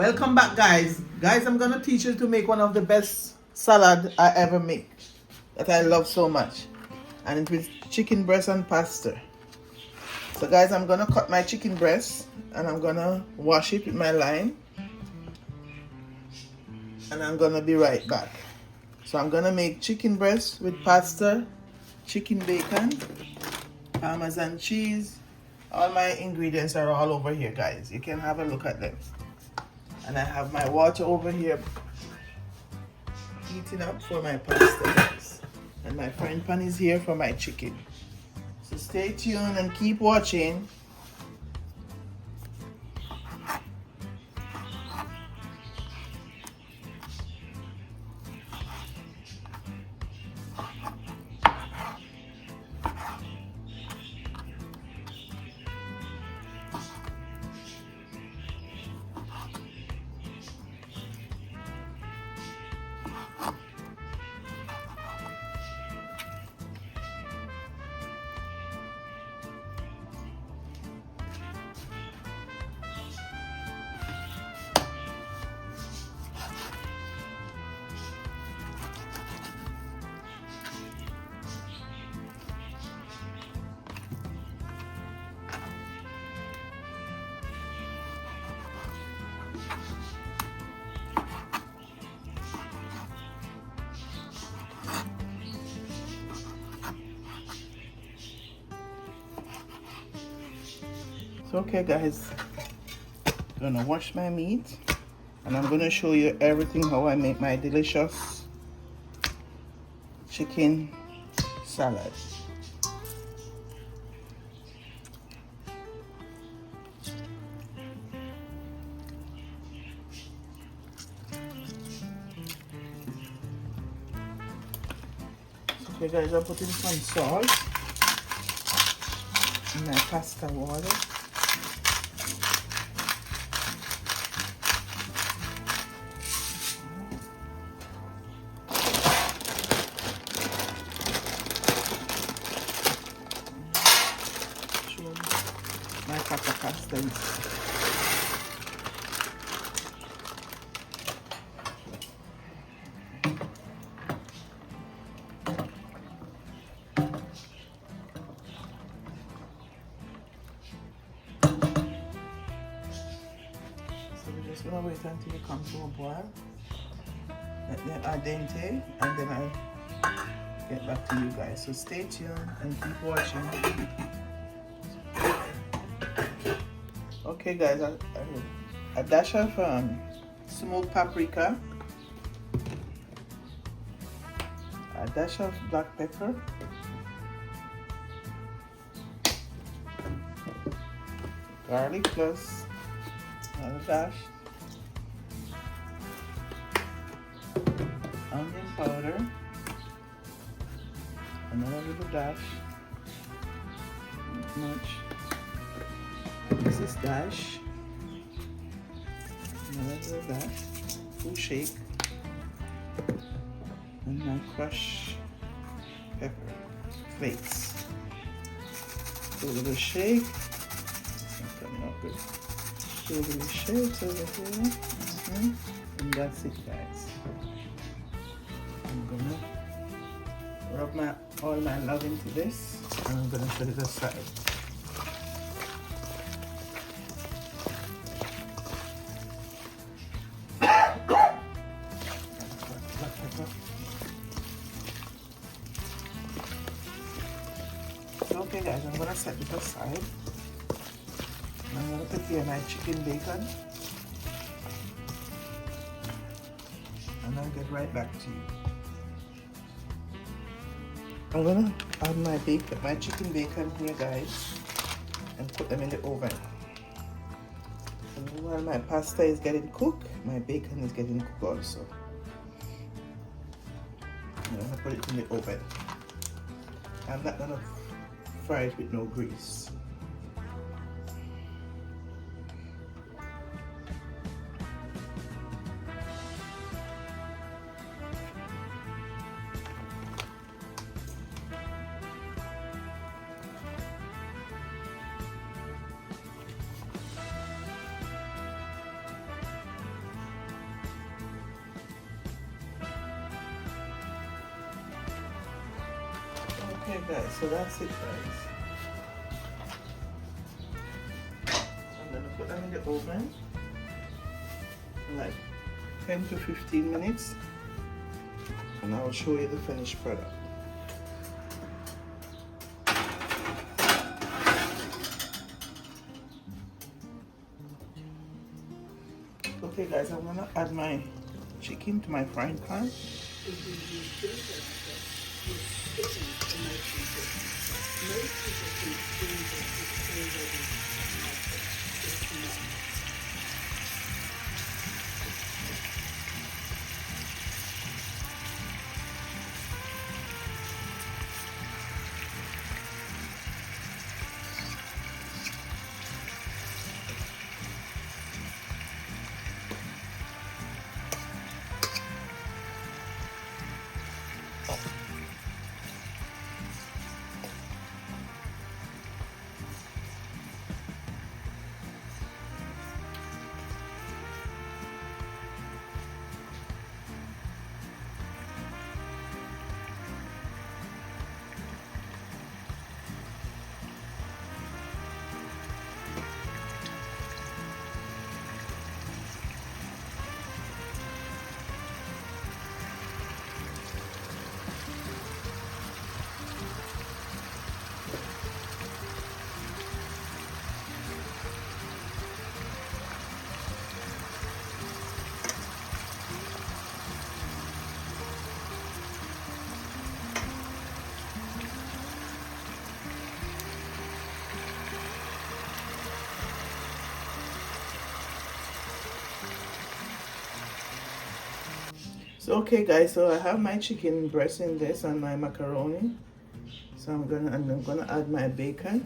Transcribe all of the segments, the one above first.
Welcome back, guys. Guys, I'm gonna teach you to make one of the best salad I ever make that I love so much, and it with chicken breast and pasta. So guys, I'm gonna cut my chicken breast and I'm gonna wash it with my lime, and I'm gonna be right back. So I'm gonna make chicken breast with pasta, chicken bacon, parmesan cheese. All my ingredients are all over here, guys. You can have a look at them. And I have my water over here heating up for my pasta, guys. And my frying pan is here for my chicken. So stay tuned and keep watching. So okay, guys, I'm gonna wash my meat and I'm gonna show you everything how I make my delicious chicken salad. Okay guys, I'm putting some salt in my pasta water. My pasta is we're just gonna wait until it comes to a boil. Let them al dente, and then I'll get back to you guys. So stay tuned and keep watching. Okay guys, a dash of smoked paprika, a dash of black pepper, garlic plus another dash, onion powder, another little dash, not much. This is dash, another little dash, full shake, and now crush pepper flakes. Do a little shake. It's not coming out good. Do a little shake over here, and that's it, guys. I'm gonna rub all my love into this, and I'm gonna set it aside. Okay guys, I'm gonna set it aside. I'm gonna prepare my chicken bacon, and I'll get right back to you. I'm gonna add my chicken bacon here, guys, and put them in the oven. And while my pasta is getting cooked, my bacon is getting cooked also. I'm gonna put it in the oven. I'm not gonna fry it with no grease. Okay guys, so that's it guys. I'm gonna put them in the oven for like 10 to 15 minutes and I'll show you the finished product. Okay guys, I'm gonna add my chicken to my frying pan. So okay guys, so I have my chicken breast in this and my macaroni. So I'm gonna add my bacon.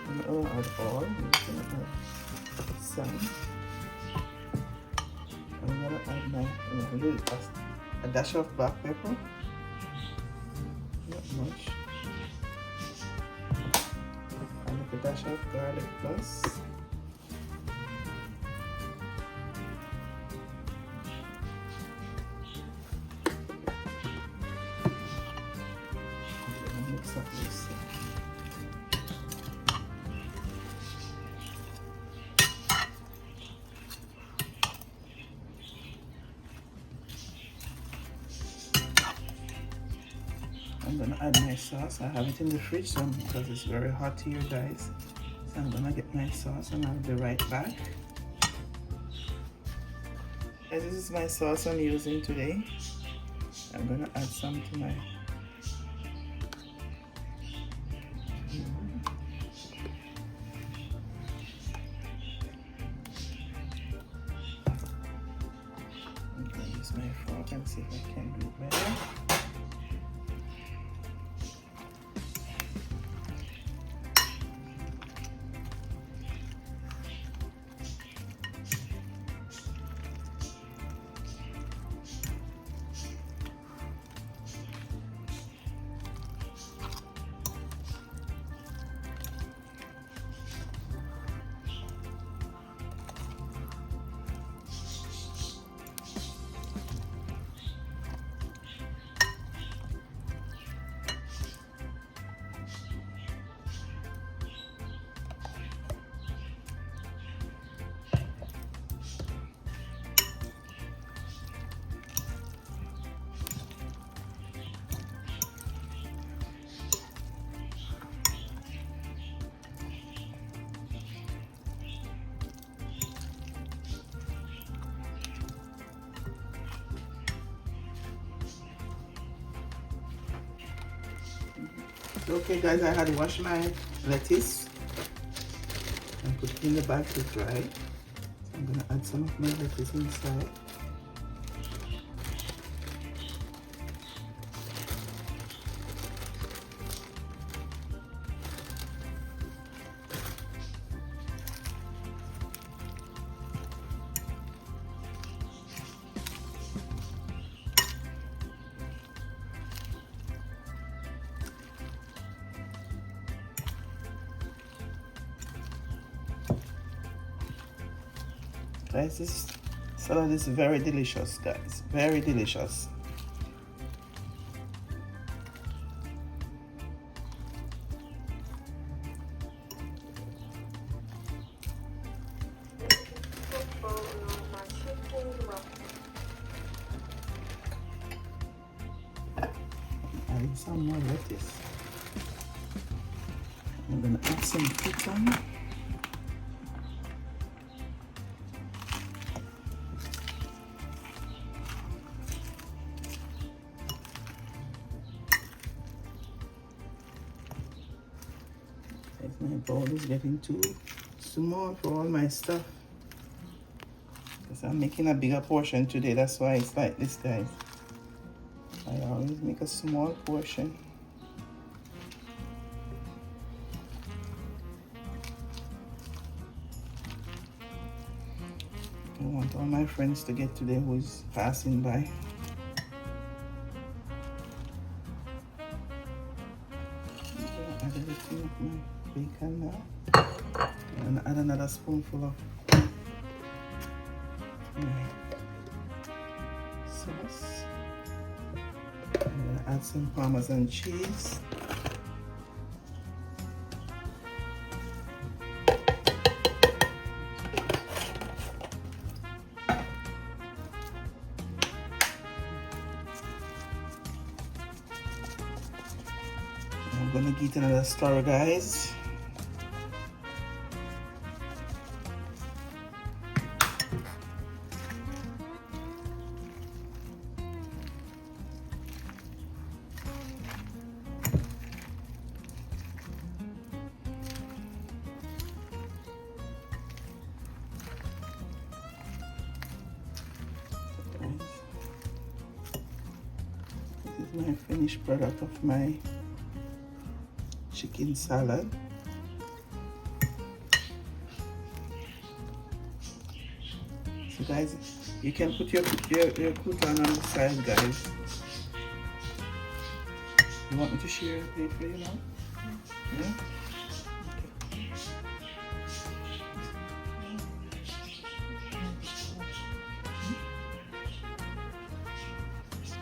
I'm gonna add all. I'm gonna add some. I'm gonna add my a dash of black pepper. Not much. And a dash of garlic plus. I'm gonna add my sauce. I have it in the fridge so because it's very hot here guys. So I'm gonna get my sauce and I'll be right back. This is my sauce I'm using today. I'm gonna add some to my I'm gonna use my fork and see if I can do it better. Okay guys, I had washed my lettuce and put it in the bag to dry. So I'm gonna add some of my lettuce inside. Guys, this salad is very delicious, guys. Very delicious. Add some more lettuce. I'm gonna add some crouton. My bowl is getting too small for all my stuff because I'm making a bigger portion today. That's why it's like this, guys. I always make a small portion. I want all my friends to get today who's passing by. Add everything of my bacon now. And add another spoonful of sauce. I'm gonna add some Parmesan cheese. I'm gonna get another stir, guys. This is my finished product of my chicken salad. So guys, you can put your crouton on the side, guys. You want me to share a plate for you now? Yeah?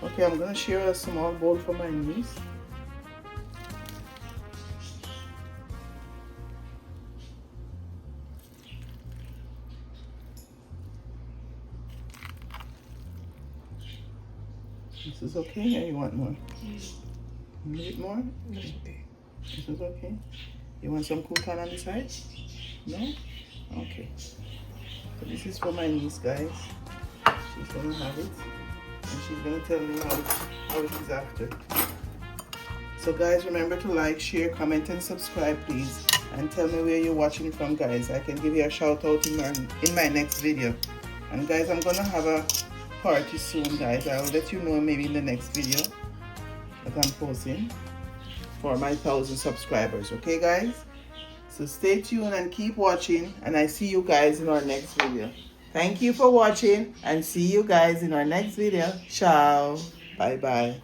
Okay, I'm gonna share a small bowl for my niece. This is okay, or you want more? A little bit more? Okay. This is okay. You want some crouton on the side? No? Okay. So this is for my niece, guys. She's gonna have it. And she's gonna tell me how it is after. So guys, remember to like, share, comment, and subscribe, please. And tell me where you're watching from, guys. I can give you a shout out in my next video. And guys, I'm gonna have a party soon, guys. I'll let you know maybe in the next video that I'm posting for my 1,000 subscribers. Okay, guys? So stay tuned and keep watching. And I see you guys in our next video. Thank you for watching and see you guys in our next video. Ciao. Bye bye.